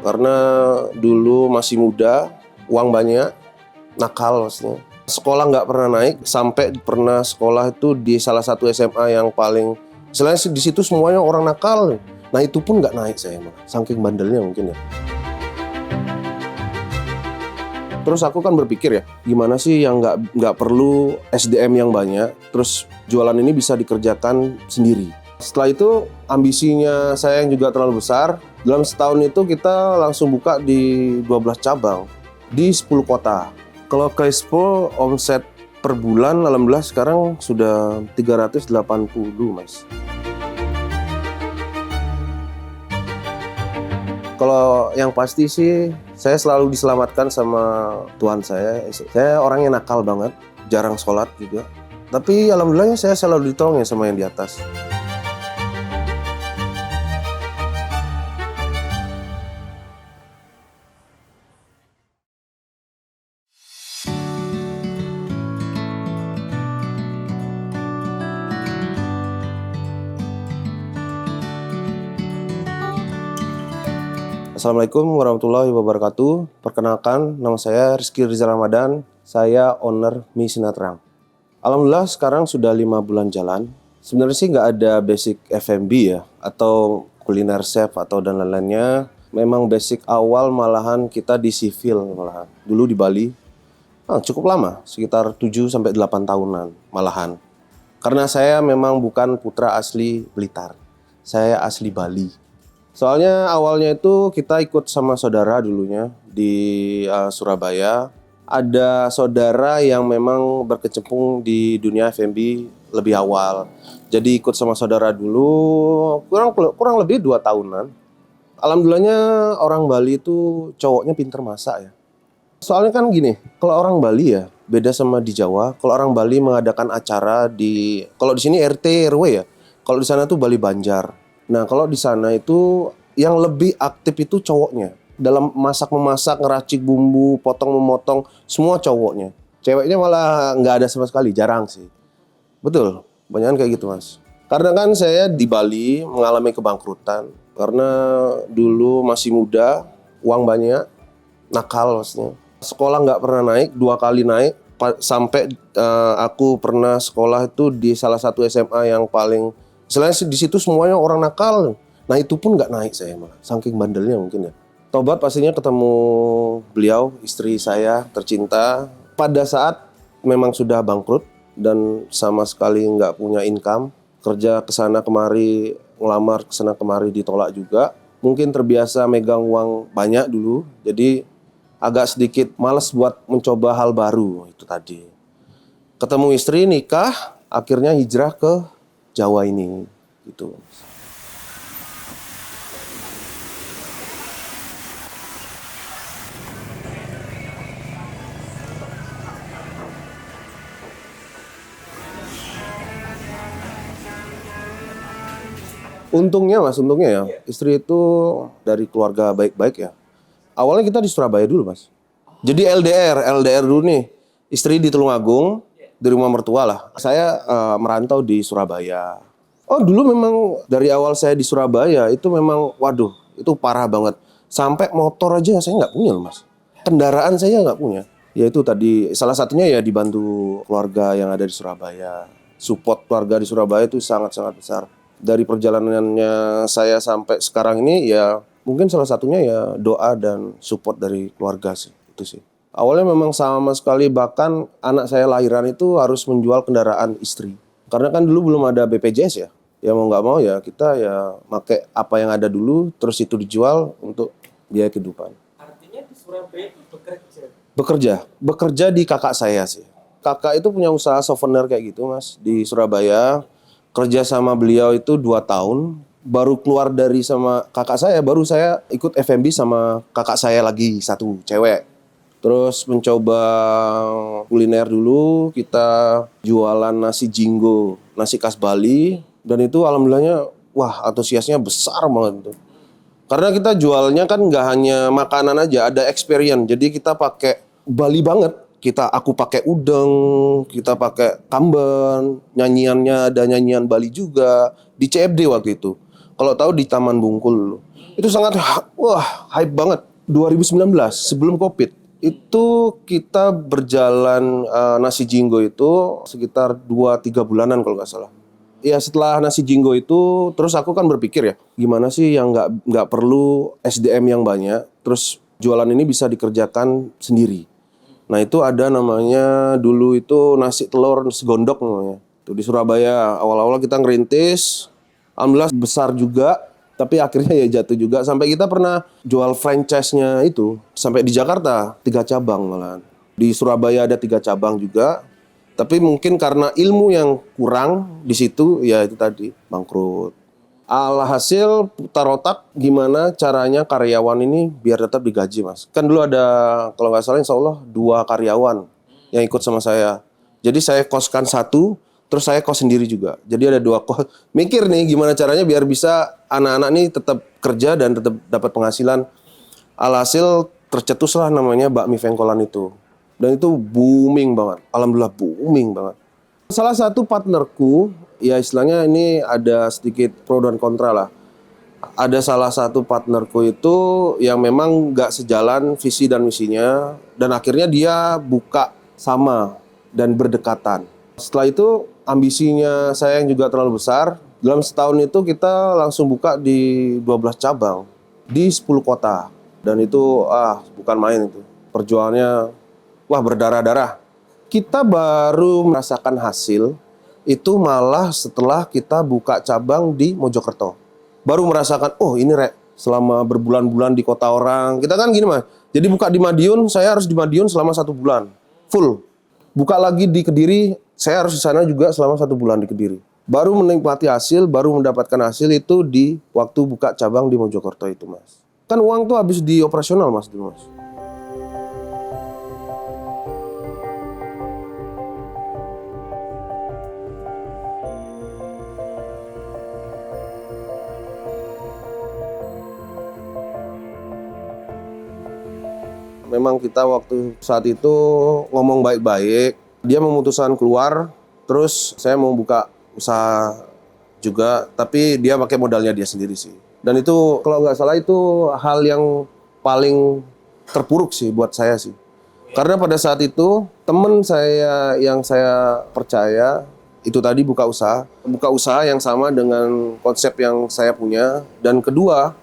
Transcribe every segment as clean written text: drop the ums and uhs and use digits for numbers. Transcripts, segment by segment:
Karena dulu masih muda, uang banyak, nakal maksudnya. Sekolah nggak pernah naik, sampai pernah sekolah itu di salah satu SMA yang paling, selain di situ semuanya orang nakal. Nah itu pun nggak naik saya malah, saking bandelnya mungkin ya. Terus aku kan berpikir ya, gimana sih yang nggak perlu SDM yang banyak, terus jualan ini bisa dikerjakan sendiri. Setelah itu ambisinya saya yang juga terlalu besar. Dalam setahun itu kita langsung buka di 12 cabang di 10 kota. Kalau cash flow omset per bulan alhamdulillah sekarang sudah 380 Mas. Kalau yang pasti sih saya selalu diselamatkan sama Tuhan saya. Saya orangnya nakal banget, jarang sholat juga. Tapi alhamdulillahnya saya selalu ditolong ya sama yang di atas. Assalamualaikum warahmatullahi wabarakatuh. Perkenalkan, nama saya Rizky Rizal Ramadan. Saya owner mie Sinatrang. Alhamdulillah sekarang sudah 5 bulan jalan. Sebenarnya sih nggak ada basic F&B ya, atau kuliner chef atau dan lain-lainnya. Memang basic awal malahan kita di sivil malahan. Dulu di Bali, cukup lama, sekitar 7-8 tahunan malahan. Karena saya memang bukan putra asli Blitar, saya asli Bali. Soalnya awalnya itu kita ikut sama saudara dulunya di Surabaya. Ada saudara yang memang berkecimpung di dunia F&B lebih awal. Jadi ikut sama saudara dulu kurang lebih 2 tahunan. Alhamdulillahnya orang Bali itu cowoknya pinter masak ya. Soalnya kan gini, kalau orang Bali ya beda sama di Jawa. Kalau orang Bali mengadakan acara kalau di sini RT RW ya. Kalau di sana tuh Bali Banjar. Nah, kalau di sana itu yang lebih aktif itu cowoknya. Dalam masak-memasak, ngeracik bumbu, potong-memotong, semua cowoknya. Ceweknya malah nggak ada sama sekali, jarang sih. Betul, banyak kayak gitu Mas. Karena kan saya di Bali mengalami kebangkrutan. Karena dulu masih muda, uang banyak, nakal maksudnya. Sekolah nggak pernah naik, 2 kali naik. Sampai aku pernah sekolah itu di salah satu SMA yang paling, selain di situ semuanya orang nakal. Nah itu pun nggak naik saya malah, saking bandelnya mungkin ya. Tobat pastinya ketemu beliau, istri saya tercinta. Pada saat memang sudah bangkrut dan sama sekali nggak punya income. Kerja kesana kemari, ngelamar kesana kemari ditolak juga. Mungkin terbiasa megang uang banyak dulu, jadi agak sedikit malas buat mencoba hal baru itu tadi. Ketemu istri, nikah, akhirnya hijrah ke Jawa ini gitu. Untungnya Mas, ya istri itu dari keluarga baik-baik ya. Awalnya kita di Surabaya dulu Mas. Jadi LDR dulu nih. Istri di Tulungagung, di rumah mertua lah. Saya merantau di Surabaya. Oh dulu memang dari awal saya di Surabaya itu memang waduh itu parah banget. Sampai motor aja saya nggak punya Mas. Kendaraan saya nggak punya. Ya itu tadi salah satunya ya dibantu keluarga yang ada di Surabaya. Support keluarga di Surabaya itu sangat-sangat besar. Dari perjalanannya saya sampai sekarang ini ya mungkin salah satunya ya doa dan support dari keluarga sih, itu sih. Awalnya memang sama sekali bahkan anak saya lahiran itu harus menjual kendaraan istri. Karena kan dulu belum ada BPJS ya. Ya mau nggak mau ya kita ya pakai apa yang ada dulu terus itu dijual untuk biaya kehidupan. Artinya di Surabaya itu Bekerja di kakak saya sih. Kakak itu punya usaha souvenir kayak gitu Mas di Surabaya. Kerja sama beliau itu 2 tahun, baru keluar dari sama kakak saya, baru saya ikut F&B sama kakak saya lagi satu cewek. Terus mencoba kuliner dulu, kita jualan nasi jinggo, nasi khas Bali, dan itu alhamdulillahnya, wah antusiasnya besar banget tuh. Karena kita jualnya kan nggak hanya makanan aja, ada experience, jadi kita pakai Bali banget. Aku pakai udeng, kita pakai kamben, nyanyiannya ada nyanyian Bali juga di CFD waktu itu. Kalau tahu di Taman Bungkul. Itu sangat hype banget. 2019 sebelum Covid. Itu kita berjalan nasi jinggo itu sekitar 2-3 bulanan kalau nggak salah. Ya setelah nasi jinggo itu terus aku kan berpikir ya, gimana sih yang nggak perlu SDM yang banyak, terus jualan ini bisa dikerjakan sendiri. Nah itu ada namanya dulu itu nasi telur segondok namanya. Itu di Surabaya awal-awal kita ngerintis, alhamdulillah besar juga, tapi akhirnya ya jatuh juga. Sampai kita pernah jual franchise-nya itu sampai di Jakarta 3 cabang malahan. Di Surabaya ada 3 cabang juga. Tapi mungkin karena ilmu yang kurang di situ, ya itu tadi bangkrut. Alhasil putar otak gimana caranya karyawan ini biar tetap digaji mas. Kan dulu ada kalau nggak salah insya Allah 2 karyawan yang ikut sama saya. Jadi saya koskan 1, terus saya kos sendiri juga. Jadi ada 2 kos. Mikir nih gimana caranya biar bisa anak-anak ini tetap kerja dan tetap dapat penghasilan. Alhasil tercetuslah namanya bakmi Vengkolan itu. Dan itu booming banget. Alhamdulillah booming banget. Salah satu partnerku, ya istilahnya ini ada sedikit pro dan kontra lah. Ada salah satu partnerku itu yang memang nggak sejalan visi dan misinya. Dan akhirnya dia buka sama dan berdekatan. Setelah itu ambisinya saya yang juga terlalu besar. Dalam setahun itu kita langsung buka di 12 cabang. Di 10 kota. Dan itu bukan main itu. Perjuangannya berdarah-darah. Kita baru merasakan hasil itu malah setelah kita buka cabang di Mojokerto. Baru merasakan, ini selama berbulan-bulan di kota orang. Kita kan gini mas, jadi buka di Madiun, saya harus di Madiun selama 1 bulan. Full. Buka lagi di Kediri, saya harus di sana juga selama 1 bulan di Kediri. Baru menikmati hasil, baru mendapatkan hasil itu di waktu buka cabang di Mojokerto itu mas. Kan uang tuh habis di operasional mas dulu mas. Memang kita waktu saat itu ngomong baik-baik, dia memutuskan keluar, terus saya mau buka usaha juga, tapi dia pakai modalnya dia sendiri sih. Dan itu kalau nggak salah itu hal yang paling terpuruk sih buat saya sih. Karena pada saat itu teman saya yang saya percaya itu tadi buka usaha yang sama dengan konsep yang saya punya. Dan kedua,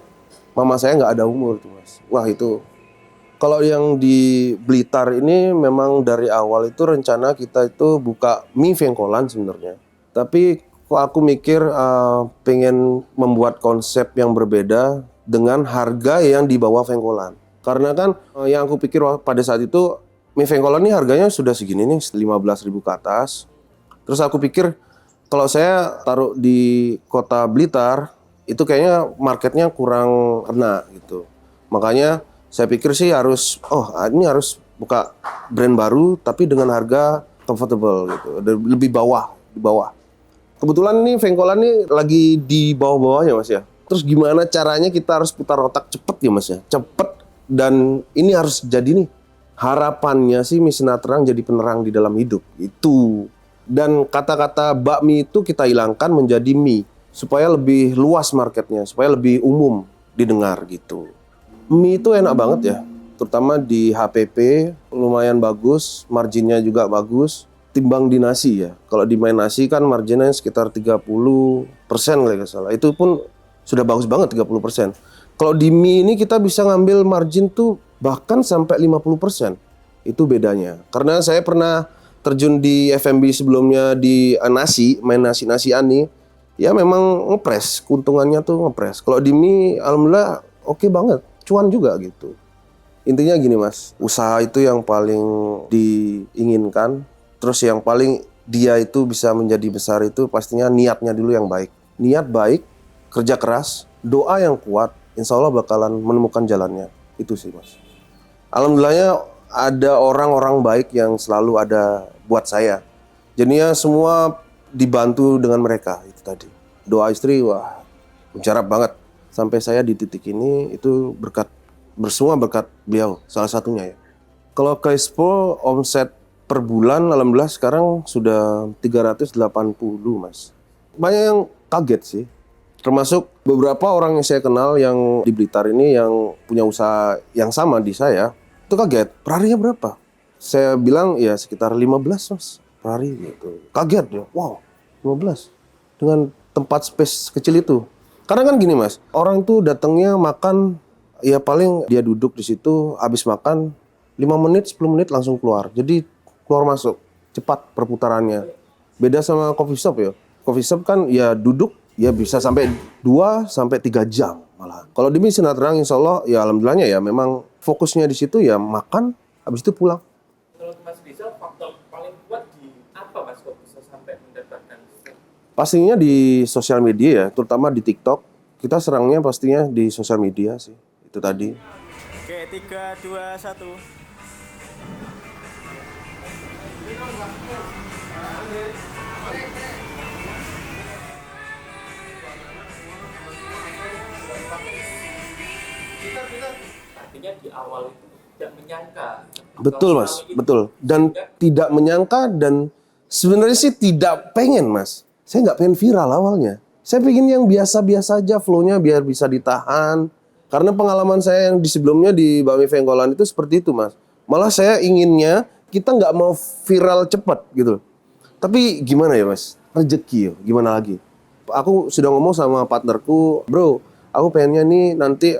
mama saya nggak ada umur tuh mas. Wah itu. Kalau yang di Blitar ini memang dari awal itu rencana kita itu buka mie Vengkolan sebenarnya. Tapi kok aku mikir pengen membuat konsep yang berbeda dengan harga yang di bawah Vengkolan. Karena kan yang aku pikir pada saat itu mie Vengkolan ini harganya sudah segini nih 15.000 ke atas. Terus aku pikir kalau saya taruh di kota Blitar itu kayaknya marketnya kurang kena gitu. Makanya saya pikir sih harus harus buka brand baru tapi dengan harga comfortable gitu, lebih di bawah. Kebetulan nih Vengkolan nih lagi di bawah-bawahnya mas ya. Terus gimana caranya kita harus putar otak cepet ya mas ya, cepet dan ini harus jadi nih. Harapannya sih mie Sinatrang jadi penerang di dalam hidup itu. Dan kata-kata bakmi itu kita hilangkan menjadi mie supaya lebih luas marketnya, supaya lebih umum didengar gitu. Mie itu enak banget ya, terutama di HPP lumayan bagus, marginnya juga bagus, timbang di nasi ya. Kalau di main nasi kan marginnya sekitar 30% kalau nggak salah, itu pun sudah bagus banget 30%. Kalau di mie ini kita bisa ngambil margin tuh bahkan sampai 50%, itu bedanya. Karena saya pernah terjun di F&B sebelumnya di nasi, main nasi-nasian nih, ya memang ngepres, keuntungannya tuh ngepres. Kalau di mie alhamdulillah oke banget. Cuan juga gitu. Intinya gini mas, usaha itu yang paling diinginkan, terus yang paling dia itu bisa menjadi besar itu pastinya niatnya dulu yang baik. Niat baik, kerja keras, doa yang kuat, insya Allah bakalan menemukan jalannya. Itu sih mas. Alhamdulillahnya ada orang-orang baik yang selalu ada buat saya. Jadinya semua dibantu dengan mereka itu tadi. Doa istri, mujarab banget. Sampai saya di titik ini itu semua berkat beliau, salah satunya ya. Kalau Kaispo omset per bulan alhamdulillah sekarang sudah 380 mas. Banyak yang kaget sih. Termasuk beberapa orang yang saya kenal yang di Blitar ini yang punya usaha yang sama di saya, itu kaget, perharinya berapa? Saya bilang ya sekitar 15 mas, per hari gitu. Kaget dia, wow 15 dengan tempat space kecil itu. Karena kan gini mas, orang tuh datangnya makan, ya paling dia duduk di situ, habis makan 5 menit, 10 menit langsung keluar. Jadi keluar masuk, cepat perputarannya. Beda sama coffee shop ya. Coffee shop kan ya duduk, ya bisa sampai 2 sampai 3 jam malah. Kalau di Mie Sinar Terang insya Allah ya alhamdulillahnya ya memang fokusnya di situ ya makan, habis itu pulang. Menurut Mas Rizal, faktor paling kuat di apa Mas kok bisa sampai mendapatkan itu? Pastinya di sosial media ya, terutama di TikTok. Kita serangnya pastinya di sosial media sih. Itu tadi. Oke, 3, 2, 1. Artinya di awal itu tidak menyangka. Betul Kalau mas, selama ini betul. Dan tidak menyangka dan sebenarnya sih tidak pengen mas. Saya nggak pengen viral awalnya. Saya pengen yang biasa-biasa aja flow-nya biar bisa ditahan. Karena pengalaman saya yang di sebelumnya di Bakmi Vengkolan itu seperti itu mas. Malah saya inginnya kita nggak mau viral cepat gitu. Tapi gimana ya mas, rezeki ya, gimana lagi. Aku sudah ngomong sama partnerku, bro, aku pengennya nih nanti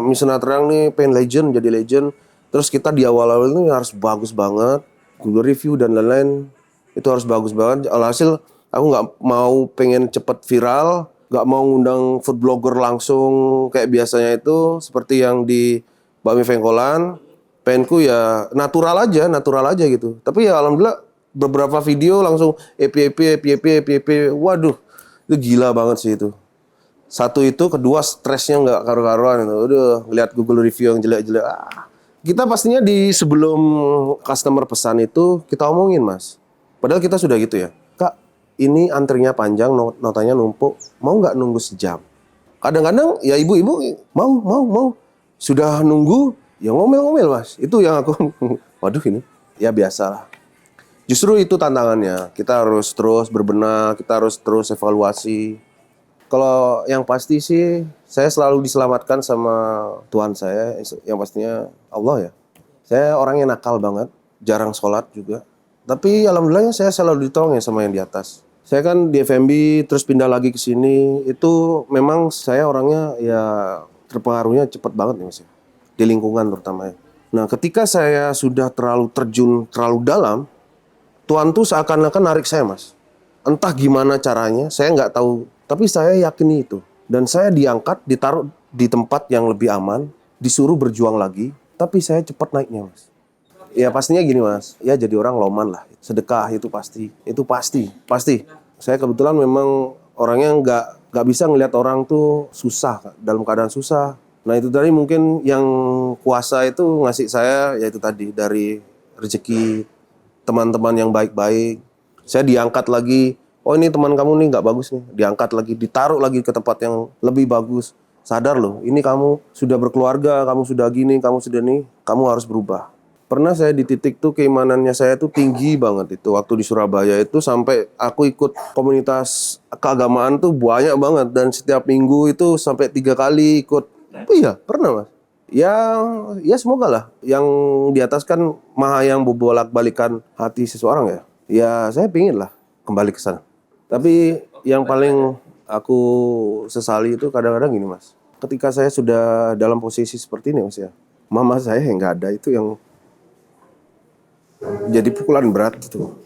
Mie Sinar Terang nih pengen legend, jadi legend. Terus kita di awal-awal ini harus bagus banget, Google review dan lain-lain itu harus bagus banget. Alhasil aku nggak mau pengen cepet viral, nggak mau ngundang food blogger langsung kayak biasanya itu seperti yang di Bakmi Vengkolan. Pengenku ya natural aja gitu. Tapi ya alhamdulillah beberapa video langsung EP, waduh itu gila banget sih itu. Satu itu, kedua stresnya nggak karu-karuan itu. Udah lihat Google review yang jelek-jelek. Kita pastinya di sebelum customer pesan itu kita omongin mas. Padahal kita sudah gitu ya. Kak, ini antrinya panjang, notanya numpuk. Mau nggak nunggu sejam? Kadang-kadang ya ibu-ibu mau. Sudah nunggu, ya ngomel-ngomel mas. Itu yang aku, waduh ini. Ya biasalah. Justru itu tantangannya. Kita harus terus berbenah, kita harus terus evaluasi. Kalau yang pasti sih, saya selalu diselamatkan sama Tuhan saya, yang pastinya Allah ya. Saya orang yang nakal banget, jarang sholat juga. Tapi alhamdulillahnya saya selalu ditolong ya sama yang di atas. Saya kan di FMB, terus pindah lagi ke sini, itu memang saya orangnya ya terpengaruhnya cepat banget nih mas ya. Di lingkungan terutama ya. Nah ketika saya sudah terlalu terjun, terlalu dalam, Tuhan tuh seakan-akan narik saya mas. Entah gimana caranya, saya nggak tahu. Tapi saya yakini itu. Dan saya diangkat, ditaruh di tempat yang lebih aman, disuruh berjuang lagi. Tapi saya cepat naiknya mas. Ya pastinya gini mas, ya jadi orang loman lah. Sedekah itu pasti, pasti. Saya kebetulan memang orangnya nggak bisa ngelihat orang tuh susah, dalam keadaan susah. Nah itu tadi mungkin yang kuasa itu ngasih saya, yaitu tadi dari rezeki, teman-teman yang baik-baik. Saya diangkat lagi, oh ini teman kamu nih nggak bagus nih, diangkat lagi, ditaruh lagi ke tempat yang lebih bagus. Sadar loh, ini kamu sudah berkeluarga, kamu sudah gini, kamu sudah nih, kamu harus berubah. Pernah saya di titik tuh keimanannya saya tuh tinggi banget itu waktu di Surabaya itu sampai aku ikut komunitas keagamaan tuh banyak banget dan setiap minggu itu sampai 3 kali ikut. Oh iya, pernah mas. Ya semoga lah. Yang di atas kan maha yang bolak-balikan hati seseorang ya. Ya saya pingin lah kembali ke sana. Tapi yang paling aku sesali itu kadang-kadang gini mas. Ketika saya sudah dalam posisi seperti ini mas ya. Mama saya yang nggak ada itu yang jadi pukulan berat gitu.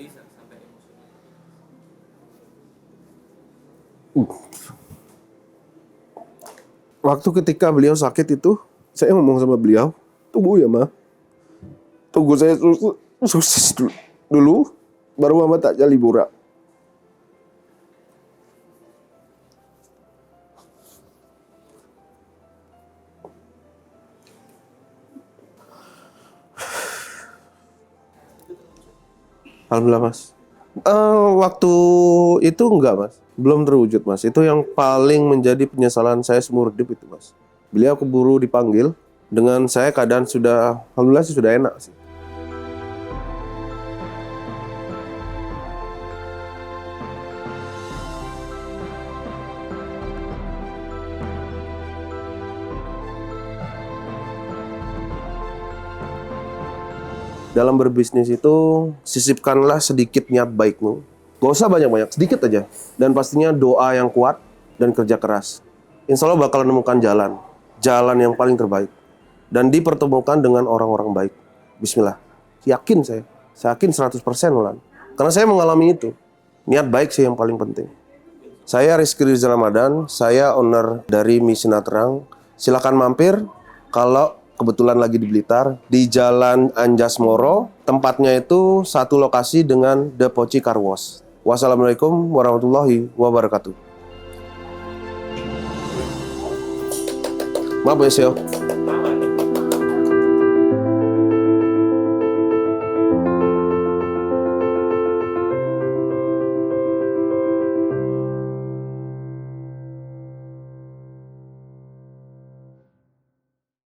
Bisa sampai emosional. Waktu ketika beliau sakit itu, saya ngomong sama beliau, tunggu ya ma, tunggu saya sukses dulu, baru mama tak jadi liburan. Alhamdulillah mas. Waktu itu enggak mas, belum terwujud mas. Itu yang paling menjadi penyesalan saya seumur hidup itu mas. Beliau keburu dipanggil, dengan saya keadaan sudah, alhamdulillah sih sudah enak sih. dalam berbisnis itu sisipkanlah sedikit niat baikmu. Gak usah banyak-banyak, sedikit aja. Dan pastinya doa yang kuat dan kerja keras. Insya Allah bakal menemukan jalan yang paling terbaik. Dan dipertemukan dengan orang-orang baik. Bismillah. Yakin saya yakin 100% Ulan. Karena saya mengalami itu. Niat baik sih yang paling penting. Saya Rizky Rizal Ramadan, saya owner dari Mi Sinatrang. Silakan mampir kalau kebetulan lagi di Blitar, di Jalan Anjas Moro. Tempatnya itu satu lokasi dengan The Poci Car Wash. Wassalamualaikum warahmatullahi wabarakatuh. Maaf ya, Sio.